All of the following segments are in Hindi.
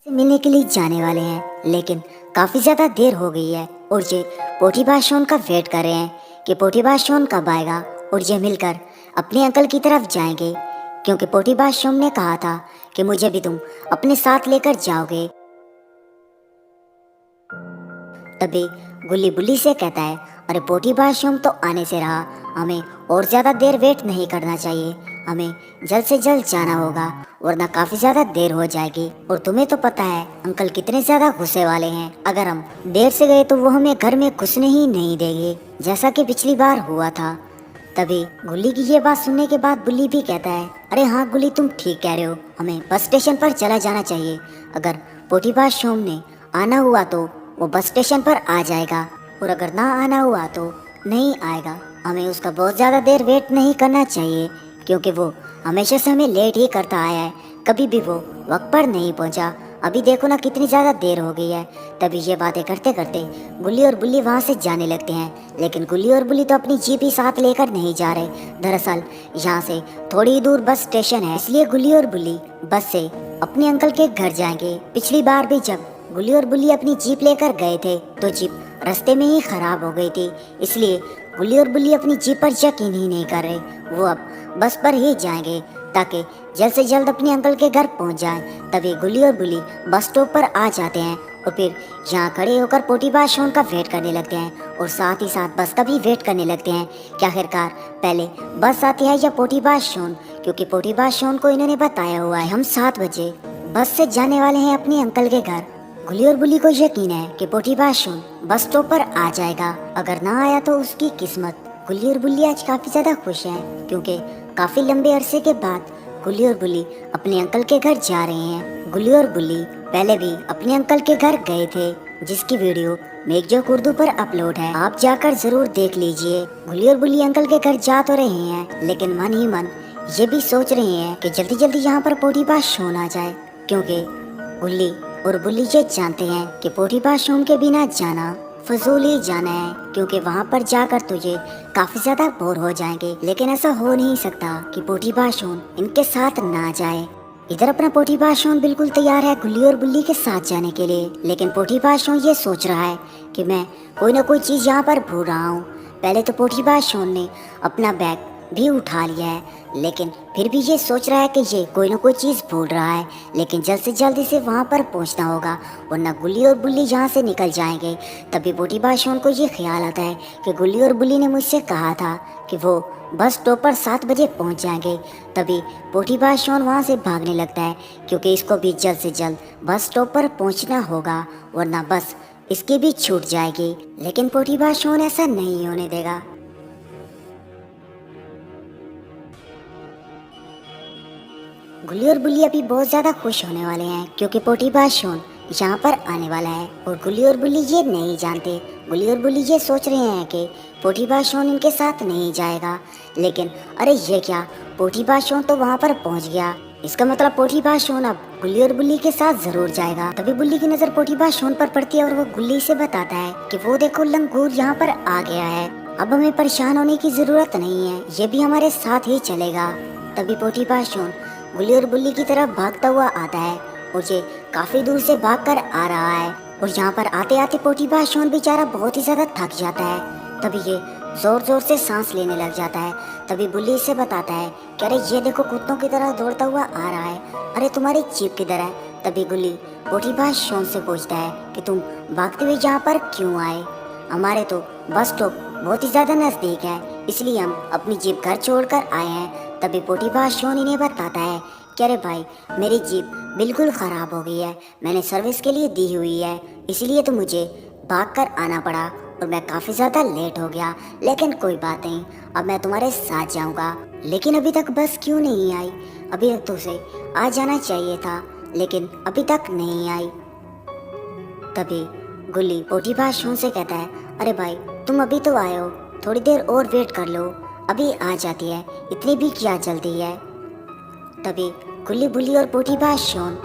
से मिलने के लिए जाने वाले हैं, लेकिन काफी ज्यादा देर हो गई है और ये पोटीबा शोन का वेट कर रहे हैं कि पोटीबा शोन कब आएगा और ये मिलकर अपने अंकल की तरफ जाएंगे, क्योंकि पोटीबा शोन ने कहा था कि मुझे भी तुम अपने साथ लेकर जाओगे। तभी गुल्ली बुल्ली से कहता है, अरे पोटीबा शोन तो आने से रहा, हमें और ज्यादा देर वेट नहीं करना चाहिए, हमें जल्द से जल्द जाना होगा वरना काफी ज्यादा देर हो जाएगी। और तुम्हें तो पता है अंकल कितने ज्यादा गुस्से वाले हैं, अगर हम देर से गए तो वो हमें घर में घुसने ही नहीं देंगे, जैसा कि पिछली बार हुआ था। तभी गुल्ली की ये बात सुनने के बाद बुल्ली भी कहता है, अरे हाँ गुल्ली, तुम ठीक कह रहे हो, हमें बस स्टेशन पर चला जाना चाहिए। अगर पोटीबा शोम ने आना हुआ तो वो बस स्टेशन पर आ जाएगा, और अगर ना आना हुआ तो नहीं आएगा। हमें उसका बहुत ज़्यादा देर वेट नहीं करना चाहिए, क्योंकि वो हमेशा से हमें लेट ही करता आया है, कभी भी वो वक्त पर नहीं पहुंचा। अभी देखो ना कितनी ज़्यादा देर हो गई है। तभी ये बातें करते करते गुल्ली और बुल्ली वहाँ से जाने लगते हैं, लेकिन गुल्ली और बुल्ली तो अपनी जीप ही साथ लेकर नहीं जा रहे। दरअसल यहाँ से थोड़ी ही दूर बस स्टेशन है, इसलिए गुल्ली और बुल्ली बस से अपने अंकल के घर जाएंगे। पिछली बार भी जब गुल्ली और बुल्ली अपनी जीप लेकर गए थे तो जीप रास्ते में ही खराब हो गई थी, इसलिए गुल्ली और बुल्ली अपनी जीप पर यकीन ही नहीं कर रहे। वो अब बस पर ही जाएंगे ताकि जल्द से जल्द अपने अंकल के घर पहुंच जाएं। तभी गुल्ली और बुल्ली बस स्टॉप पर आ जाते हैं और फिर यहाँ खड़े होकर पोटीबा शोन का वेट करने लगते हैं और साथ ही साथ बस का भी वेट करने लगते हैं कि आखिरकार पहले बस आती है या पोटीबा शोन, क्योंकि पोटीबा शोन को इन्होंने बताया हुआ है हम 7 बजे बस से जाने वाले हैं अपने अंकल के घर। गुल्ली और बुल्ली को यकीन है कि पोटीबा शोन बस स्टॉप पर आ जाएगा, अगर ना आया तो उसकी किस्मत। गुल्ली और बुल्ली आज काफी ज्यादा खुश हैं, क्योंकि काफी लंबे अरसे के बाद गुल्ली और बुल्ली अपने अंकल के घर जा रहे हैं। गुल्ली और बुल्ली पहले भी अपने अंकल के घर गए थे, जिसकी वीडियो मेकजोक उर्दू पर अपलोड है, आप जाकर जरूर देख लीजिए। गुल्ली और बुल्ली अंकल के घर जा तो रहे हैं, लेकिन मन ही मन ये भी सोच रहे हैं कि जल्दी जल्दी यहाँ पर पोटीबा शोन आ जाए, क्योंकि गुल्ली और बुल्ली ये जानते हैं कि पोटीबा शोन के बिना जाना फजूल ही जाना है, क्योंकि वहाँ पर जाकर तुझे काफी ज्यादा बोर हो जाएंगे। लेकिन ऐसा हो नहीं सकता कि पोटीबा शोन इनके साथ ना जाए। इधर अपना पोटीबा शोन बिल्कुल तैयार है गुल्ली और बुल्ली के साथ जाने के लिए, लेकिन पोटीबा शोन ये सोच रहा है कि मैं कोई ना कोई चीज यहाँ पर भूल रहा हूँ। पहले तो पोटीबा शोन ने अपना बैग भी उठा लिया है, लेकिन फिर भी ये सोच रहा है कि ये कोई ना कोई चीज़ भूल रहा है, लेकिन जल्द से जल्द इसे वहाँ पर पहुँचना होगा वरना गुल्ली और बुल्ली यहाँ से निकल जाएंगे। तभी पोटीबा शोन को ये ख्याल आता है कि गुल्ली और बुल्ली ने मुझसे कहा था कि वो बस स्टॉप पर 7 बजे पहुँच जाएंगे। तभी पोटीबा शोन वहाँ से भागने लगता है, क्योंकि इसको भी जल्द से जल्द बस स्टॉप पर पहुँचना होगा वरना बस इसकी भी छूट जाएगी। लेकिन पोटीबा शोन ऐसा नहीं होने देगा। गुल्ली और बुल्ली अभी बहुत ज़्यादा खुश होने वाले हैं, क्योंकि पोटीबा शोन यहाँ पर आने वाला है और गुल्ली और बुल्ली ये नहीं जानते। गुल्ली और बुल्ली ये सोच रहे हैं कि पोटीबा शोन इनके साथ नहीं जाएगा, लेकिन अरे ये क्या, पोटीबा शोन तो वहाँ पर पहुँच गया, इसका मतलब पोटीबा शोन अब गुल्ली और बुल्ली के साथ जरूर जाएगा। तभी बुल्ली की नज़र पोटीबा शोन पर पड़ती है और वो गुल्ली से बताता है कि वो देखो लंगूर यहाँ पर आ गया है, अब हमें परेशान होने की जरूरत नहीं है, ये भी हमारे साथ ही चलेगा। तभी पोटीबा शोन गुल्ली और बुल्ली की तरफ भागता हुआ आता है और ये काफी दूर से भागकर आ रहा है, और यहाँ पर आते आते पोटीबा शोन बेचारा बहुत ही ज्यादा थक जाता है। तभी ये जोर जोर से सांस लेने लग जाता है। तभी बुल्ली इसे बताता है कि अरे ये देखो कुत्तों की तरह दौड़ता हुआ आ रहा है, अरे तुम्हारी जीप किधर है। तभी गुल्ली पोटीबा शोन से पूछता है कि तुम भागते हुए यहाँ पर क्यों आए, हमारे तो बस स्टॉप बहुत ही ज्यादा नजदीक है, इसलिए हम अपनी जीप घर छोड़कर आए हैं। तभी पोटीबा शोन इन्हें बताता है कि अरे भाई, मेरी जीप बिल्कुल ख़राब हो गई है, मैंने सर्विस के लिए दी हुई है, इसलिए तो मुझे भागकर आना पड़ा और मैं काफ़ी ज़्यादा लेट हो गया, लेकिन कोई बात नहीं, अब मैं तुम्हारे साथ जाऊंगा। लेकिन अभी तक बस क्यों नहीं आई, अभी तक तो उसे आ जाना चाहिए था, लेकिन अभी तक नहीं आई। तभी गुल्ली पोटीबा शोन से कहता है, अरे भाई तुम अभी तो आए हो, थोड़ी देर और वेट कर लो, अभी आ जाती है, इतनी भी क्या जल्दी है। तभी गुल्ली बुल्ली और पोटीबा शोन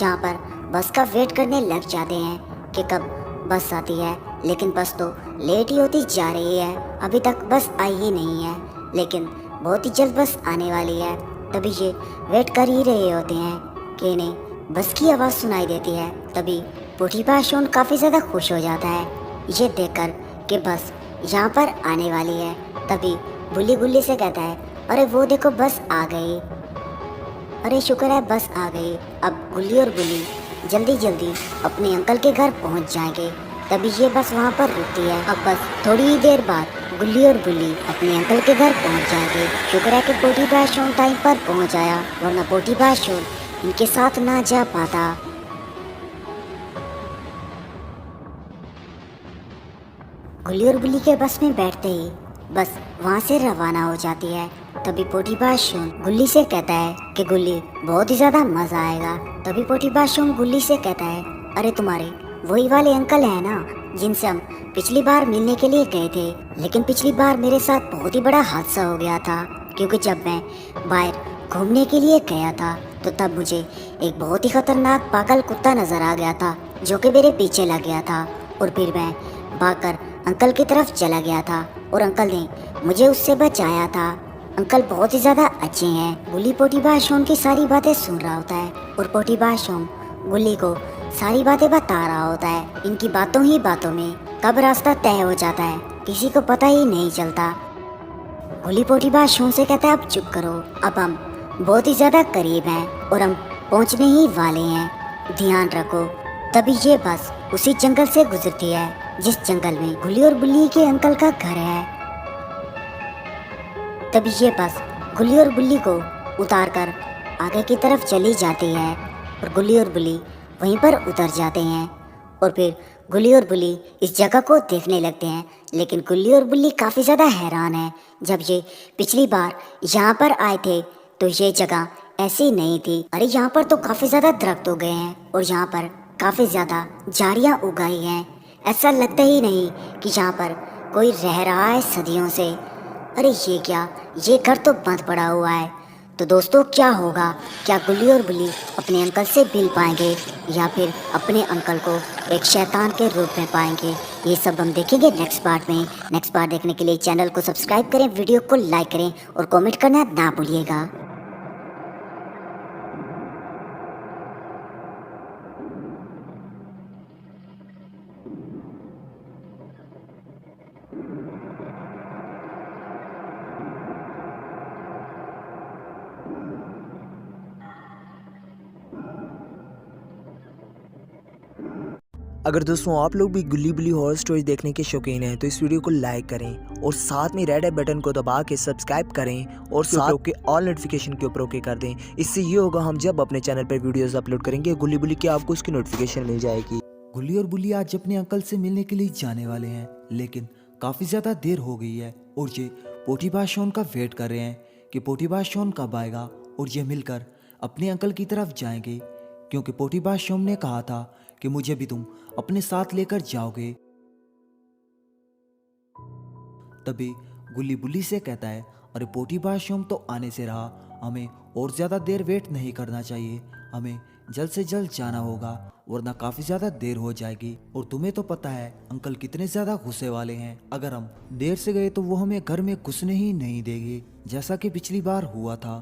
यहाँ पर बस का वेट करने लग जाते हैं कि कब बस आती है, लेकिन बस तो लेट ही होती जा रही है, अभी तक बस आई ही नहीं है, लेकिन बहुत ही जल्द बस आने वाली है। तभी ये वेट कर ही रहे होते हैं कि इन्हें बस की आवाज़ सुनाई देती है। तभी पोटीपा शोन काफ़ी ज़्यादा खुश हो जाता है ये देखकर कि बस यहाँ पर आने वाली है। तभी बुल्ली गुल्ली से कहता है, अरे वो देखो बस आ गई, अरे शुक्र है बस आ गई। अब गुल्ली और बुल्ली जल्दी जल्दी अपने अंकल के घर पहुँच जाएंगे। तभी ये बस वहाँ पर रुकती है। अब बस थोड़ी ही देर बाद गुल्ली और बुल्ली अपने अंकल के घर पहुँच जाएंगे। शुक्र है कि पोटीपा शोन टाइम पर पहुँच आया, वरना पोटीपा शोन इनके साथ ना जा पाता। गुल्ली और बुल्ली के बस में बैठते ही बस वहाँ से रवाना हो जाती है। तभी पोटीपा शोन गुल्ली से कहता है कि गुल्ली बहुत ही ज़्यादा मज़ा आएगा। तभी पोटीपा शोन गुल्ली से कहता है, अरे तुम्हारे वही वाले अंकल हैं ना जिनसे हम पिछली बार मिलने के लिए गए थे, लेकिन पिछली बार मेरे साथ बहुत ही बड़ा हादसा हो गया था, क्योंकि जब मैं बाहर घूमने के लिए गया था तो तब मुझे एक बहुत ही खतरनाक पागल कुत्ता नज़र आ गया था जो कि मेरे पीछे लग गया था, और फिर मैं भागकर अंकल की तरफ चला गया था और अंकल ने मुझे उससे बचाया था। अंकल बहुत ही ज़्यादा अच्छे हैं। गुल्ली पोटीपा शोन की सारी बातें सुन रहा होता है और पोटीपा शोन गुल्ली को सारी बातें बता रहा होता है। इनकी बातों ही बातों में कब रास्ता तय हो जाता है किसी को पता ही नहीं चलता। गुल्ली पोटीपा शोन से कहता है, अब चुप करो, अब हम बहुत ही ज़्यादा करीब हैं और हम पहुंचने ही वाले हैं, ध्यान रखो। तभी ये बस उसी जंगल से गुजरती है जिस जंगल में गुल्ली और बुल्ली के अंकल का घर है। तभी ये बस गुल्ली और बुल्ली को उतारकर आगे की तरफ चली जाती है और गुल्ली और बुल्ली वहीं पर उतर जाते हैं और फिर गुल्ली और बुल्ली इस जगह को देखने लगते हैं। लेकिन गुल्ली और बुल्ली काफ़ी ज़्यादा हैरान है। जब ये पिछली बार यहाँ पर आए थे तो ये जगह ऐसी नहीं थी। अरे यहाँ पर तो काफ़ी ज़्यादा दरख्त उगे हैं और यहाँ पर काफ़ी ज़्यादा झाड़ियाँ उगाई हैं। ऐसा लगता ही नहीं कि यहाँ पर कोई रह रहा है सदियों से। अरे ये क्या, ये घर तो बंद पड़ा हुआ है। तो दोस्तों क्या होगा, क्या गुल्ली और बुल्ली अपने अंकल से मिल पाएंगे या फिर अपने अंकल को एक शैतान के रूप में पाएंगे, ये सब हम देखेंगे नेक्स्ट पार्ट में। नेक्स्ट पार्ट देखने के लिए चैनल को सब्सक्राइब करें, वीडियो को लाइक करें और कमेंट करना ना भूलिएगा। अगर दोस्तों आप लोग भी गुल्ली बुल्ली हॉरर स्टोरीज देखने के शौकीन हैं तो इस वीडियो को लाइक करें और साथ में रेड बटन को दबा के सब्सक्राइब करें और साथ के ऑल नोटिफिकेशन के ऊपर ओके कर दें। इससे ये होगा हम जब अपने चैनल पर वीडियोस अपलोड करेंगे गुल्ली बुल्ली की आपको उसकी नोटिफिकेशन मिल जाएगी। गुल्ली और बुल्ली आज अपने अंकल से मिलने के लिए जाने वाले हैं, लेकिन काफी ज्यादा देर हो गई है और ये पोटीपा शोन का वेट कर रहे हैं कि पोटीपा शोन कब आएगा और ये मिलकर अपने अंकल की तरफ जाएंगे, क्योंकि पोटीपा शोन ने कहा था कि मुझे भी तुम अपने साथ लेकर जाओगे। तभी गुल्ली बुल्ली से कहता है, अरे पोटीपा शोन तो आने से रहा, हमें और ज्यादा देर वेट नहीं करना चाहिए, हमें जल्द से जल्द जाना होगा वरना काफी ज्यादा देर हो जाएगी। और तुम्हें तो पता है अंकल कितने ज्यादा गुस्से वाले हैं, अगर हम देर से गए तो वो हमें घर में घुसने ही नहीं देंगे जैसा कि पिछली बार हुआ था।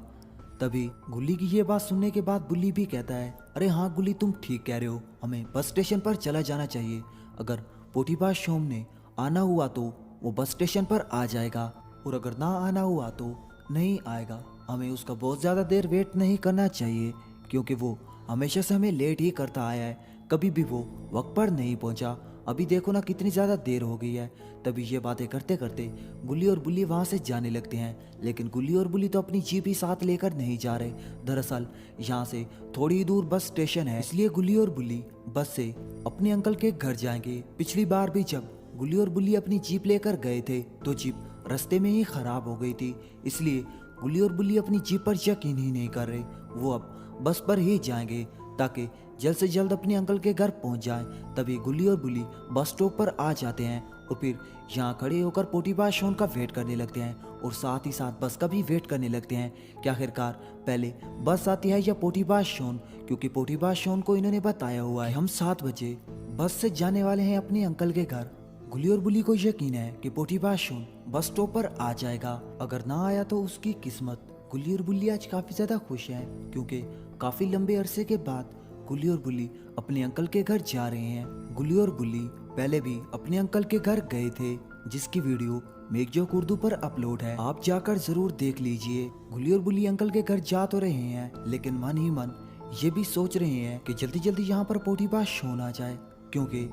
तभी गुल्ली की ये बात सुनने के बाद बुल्ली भी कहता है, अरे हाँ गुल्ली तुम ठीक कह रहे हो, हमें बस स्टेशन पर चला जाना चाहिए। अगर पोटीपा शोन ने आना हुआ तो वो बस स्टेशन पर आ जाएगा और अगर ना आना हुआ तो नहीं आएगा। हमें उसका बहुत ज़्यादा देर वेट नहीं करना चाहिए, क्योंकि वो हमेशा से हमें लेट ही करता आया है, कभी भी वो वक्त पर नहीं पहुंचा। अभी देखो ना कितनी ज़्यादा देर हो गई है। तभी ये बातें करते करते गुल्ली और बुल्ली वहाँ से जाने लगते हैं, लेकिन गुल्ली और बुल्ली तो अपनी जीप ही साथ लेकर नहीं जा रहे। दरअसल यहाँ से थोड़ी दूर बस स्टेशन है, इसलिए गुल्ली और बुल्ली बस से अपने अंकल के घर जाएंगे। पिछली बार भी जब गुल्ली और बुल्ली अपनी जीप लेकर गए थे तो जीप रास्ते में ही खराब हो गई थी, इसलिए गुल्ली और बुल्ली अपनी जीप पर यकीन ही नहीं कर रहे। वो अब बस पर ही जाएंगे ताकि जल्द से जल्द अपने अंकल के घर पहुंच जाएं। तभी गुल्ली और बुल्ली बस स्टॉप पर आ जाते हैं और फिर यहाँ खड़े होकर पोटीपा शोन का वेट करने लगते हैं और साथ ही साथ बस का भी वेट करने लगते हैं कि आखिरकार पहले बस आती है या पोटीपा शोन, क्योंकि पोटीपा शोन को इन्होंने बताया हुआ है हम 7 बजे बस से जाने वाले हैं अपने अंकल के घर। गुल्ली और बुल्ली को यकीन है कि पोटीपा शोन बस स्टॉप पर आ जाएगा, अगर ना आया तो उसकी किस्मत। गुल्ली और बुल्ली आज काफी ज्यादा खुश हैं, क्योंकि काफी लंबे अरसे के बाद गुल्ली और बुल्ली अपने अंकल के घर जा रहे हैं। गुल्ली और बुल्ली पहले भी अपने अंकल के घर गए थे, जिसकी वीडियो मेकजोक उर्दू पर अपलोड है, आप जाकर जरूर देख लीजिए। गुल्ली और बुल्ली अंकल के घर जा तो रहे हैं, लेकिन मन ही मन ये भी सोच रहे हैं कि जल्दी जल्दी यहाँ पर पोटीबाज शो ना जाए, क्योंकि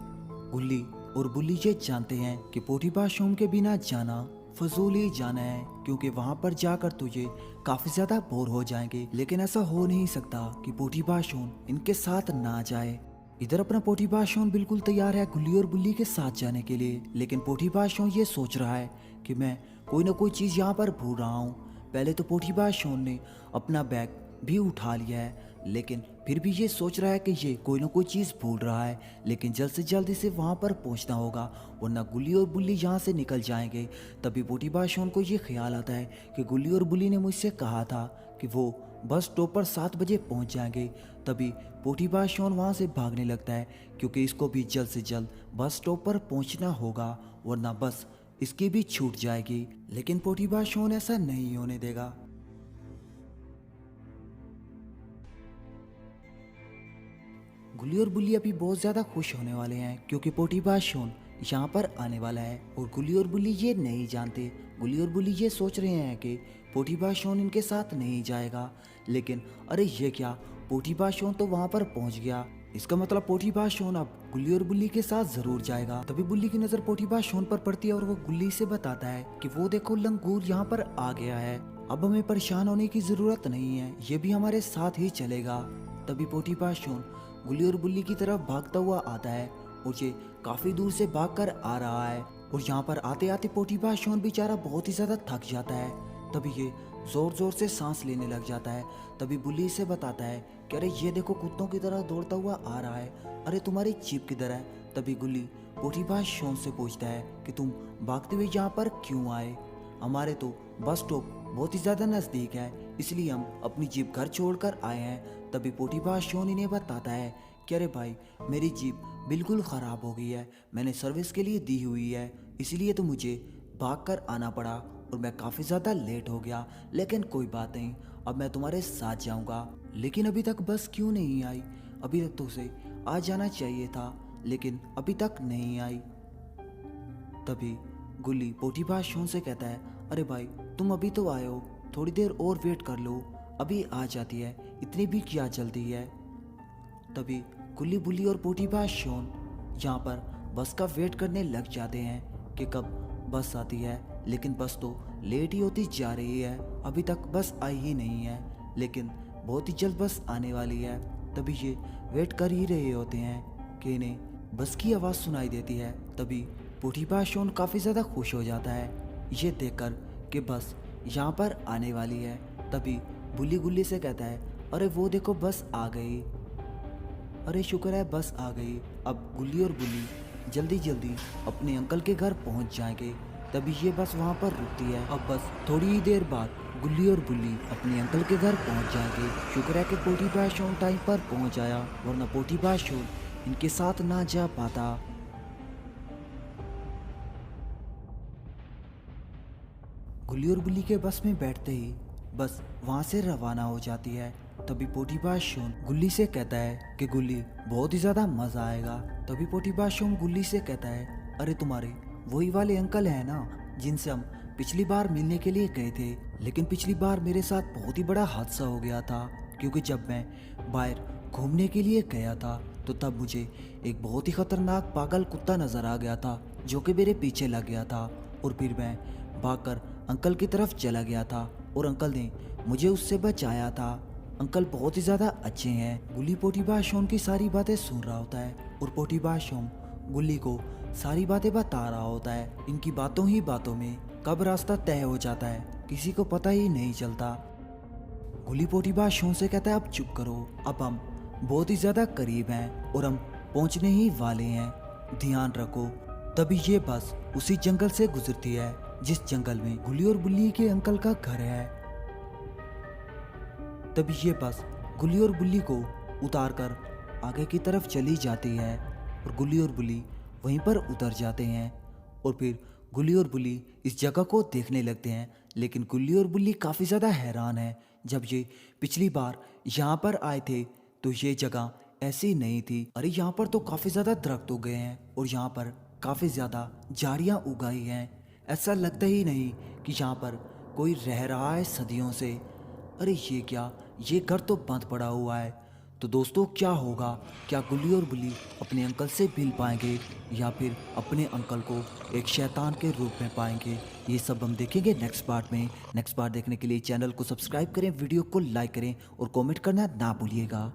गुल्ली और बुल्ली ये जानते हैं कि पोटीबाज शो के बिना जाना फजूल ही जाना है, क्योंकि वहाँ पर जाकर तुझे काफी ज्यादा बोर हो जाएंगे। लेकिन ऐसा हो नहीं सकता कि पोटीबाज शो इनके साथ ना जाए। इधर अपना पोटीबाज शो बिल्कुल तैयार है गुल्ली और बुल्ली के साथ जाने के लिए, लेकिन पोटीबाज शो ये सोच रहा है कि मैं कोई ना कोई चीज यहाँ पर भूल रहा हूँ। पहले तो पोटीबाज शो ने अपना बैग भी उठा लिया है, लेकिन फिर भी ये सोच रहा है कि ये कोई ना कोई चीज़ भूल रहा है, लेकिन जल्द से जल्द इसे वहाँ पर पहुँचना होगा, वरना गुल्ली और बुल्ली यहाँ से निकल जाएंगे। तभी पोटीबाज शो को ये ख्याल आता है कि गुल्ली और बुल्ली ने मुझसे कहा था कि वो बस स्टॉप पर 7 बजे पहुँच जाएंगे। तभी पोटीबाज शो वहाँ से भागने लगता है, क्योंकि इसको भी जल्द से जल्द बस स्टॉप पर पहुँचना होगा, वरना बस इसकी भी छूट जाएगी। लेकिन पोटीबाज शो ऐसा नहीं होने देगा। गुल्ली और बुल्ली अभी बहुत ज़्यादा खुश होने वाले हैं, क्योंकि पोटीबाज शो यहाँ पर आने वाला है, और गुल्ली और बुल्ली ये नहीं जानते। गुल्ली और बुल्ली ये सोच रहे हैं कि पोटीबाज शो इनके साथ नहीं जाएगा, लेकिन अरे ये क्या, पोटीबाज शो तो वहाँ पर पहुँच गया, इसका मतलब पोटीबाज शो अब गुल्ली और बुल्ली के साथ जरूर जाएगा। तभी बुल्ली की नज़र पोटीबाज शो पर पड़ती है और वो गुल्ली से बताता है कि वो देखो लंगूर यहाँ पर आ गया है, अब हमें परेशान होने की जरूरत नहीं है, ये भी हमारे साथ ही चलेगा। तभी पोटीबाज शो गुल्ली और बुल्ली की तरफ भागता हुआ आता है, और ये काफी दूर से भागकर आ रहा है, और यहाँ पर आते आते पोटीबाज शो बेचारा बहुत ही ज्यादा थक जाता है। तभी ये जोर जोर से सांस लेने लग जाता है। तभी बुल्ली इसे बताता है कि अरे ये देखो कुत्तों की तरह दौड़ता हुआ आ रहा है, अरे तुम्हारी जीप किधर है। तभी गुल्ली पोटीबाज शो से पूछता है कि तुम भागते हुए यहाँ पर क्यों आए, हमारे तो बस स्टॉप बहुत ही ज्यादा नजदीक है, इसलिए हम अपनी जीप घर छोड़कर आए हैं। तभी पोटीबाज शो इन्हें बताता है कि अरे भाई मेरी जीप बिल्कुल ख़राब हो गई है, मैंने सर्विस के लिए दी हुई है, इसलिए तो मुझे भागकर आना पड़ा और मैं काफ़ी ज़्यादा लेट हो गया, लेकिन कोई बात नहीं, अब मैं तुम्हारे साथ जाऊंगा। लेकिन अभी तक बस क्यों नहीं आई, अभी तक तो उसे आ जाना चाहिए था, लेकिन अभी तक नहीं आई। तभी गुल्ली पोटीबाज शो से कहता है अरे भाई तुम अभी तो आए हो, थोड़ी देर और वेट कर लो, अभी आ जाती है, इतनी भी क्या जल्दी है। तभी गुल्ली बुल्ली और पोटीबाज शो यहाँ पर बस का वेट करने लग जाते हैं कि कब बस आती है, लेकिन बस तो लेट ही होती जा रही है, अभी तक बस आई ही नहीं है, लेकिन बहुत ही जल्द बस आने वाली है। तभी ये वेट कर ही रहे होते हैं कि इन्हें बस की आवाज़ सुनाई देती है। तभी पोटीबाज शो काफ़ी ज़्यादा खुश हो जाता है ये देखकर कि बस यहाँ पर आने वाली है। तभी बुल्ली गुल्ली से कहता है अरे वो देखो बस आ गई, अरे शुक्र है बस आ गई, अब गुल्ली और बुल्ली जल्दी जल्दी अपने अंकल के घर पहुँच जाएंगे। तभी ये बस वहाँ पर रुकती है। अब बस थोड़ी ही देर बाद गुल्ली और बुल्ली अपने अंकल के घर पहुँच जाएंगे। शुक्र है कि पोटीबाज शो टाइम पर पहुँच आया, वरना पोटीबाज शो इनके साथ ना जा पाता। गुल्ली और बुल्ली के बस में बैठते ही बस वहाँ से रवाना हो जाती है। तभी पोटीबाज शो गुल्ली से कहता है कि गुल्ली बहुत ही ज़्यादा मज़ा आएगा। तभी पोटीबाज शो गुल्ली से कहता है अरे तुम्हारे वही वाले अंकल हैं ना जिनसे हम पिछली बार मिलने के लिए गए थे, लेकिन पिछली बार मेरे साथ बहुत ही बड़ा हादसा हो गया था, क्योंकि जब मैं बाहर घूमने के लिए गया था तो तब मुझे एक बहुत ही खतरनाक पागल कुत्ता नज़र आ गया था जो कि मेरे पीछे लग गया था, और फिर मैं भागकर अंकल की तरफ चला गया था और अंकल ने मुझे उससे बचाया था। अंकल बहुत ही ज़्यादा अच्छे हैं। गुल्ली पोटीबाज शो की सारी बातें सुन रहा होता है और पोटीबाज शो गुल्ली को सारी बातें बता रहा होता है। इनकी बातों ही बातों में कब रास्ता तय हो जाता है किसी को पता ही नहीं चलता। गुल्ली पोटीबाज शो से कहता है अब चुप करो, अब हम बहुत ही ज़्यादा करीब हैं और हम पहुंचने ही वाले हैं, ध्यान रखो। तभी ये बस उसी जंगल से गुजरती है जिस जंगल में गुल्ली और बुल्ली के अंकल का घर है। तभी ये बस गुल्ली और बुल्ली को उतारकर आगे की तरफ चली जाती है और गुल्ली और बुल्ली वहीं पर उतर जाते हैं, और फिर गुल्ली और बुल्ली इस जगह को देखने लगते हैं। लेकिन गुल्ली और बुल्ली काफ़ी ज़्यादा हैरान है, जब ये पिछली बार यहाँ पर आए थे तो ये जगह ऐसी नहीं थी। अरे यहाँ पर तो काफी ज्यादा दरख्त उग गए हैं और यहाँ पर काफी ज्यादा झाड़ियां उगाई हैं। ऐसा लगता ही नहीं कि यहाँ पर कोई रह रहा है सदियों से। अरे ये क्या, ये घर तो बंद पड़ा हुआ है। तो दोस्तों क्या होगा, क्या गुल्ली और बुल्ली अपने अंकल से मिल पाएंगे या फिर अपने अंकल को एक शैतान के रूप में पाएंगे, ये सब हम देखेंगे नेक्स्ट पार्ट में। नेक्स्ट पार्ट देखने के लिए चैनल को सब्सक्राइब करें, वीडियो को लाइक करें और कमेंट करना ना भूलिएगा।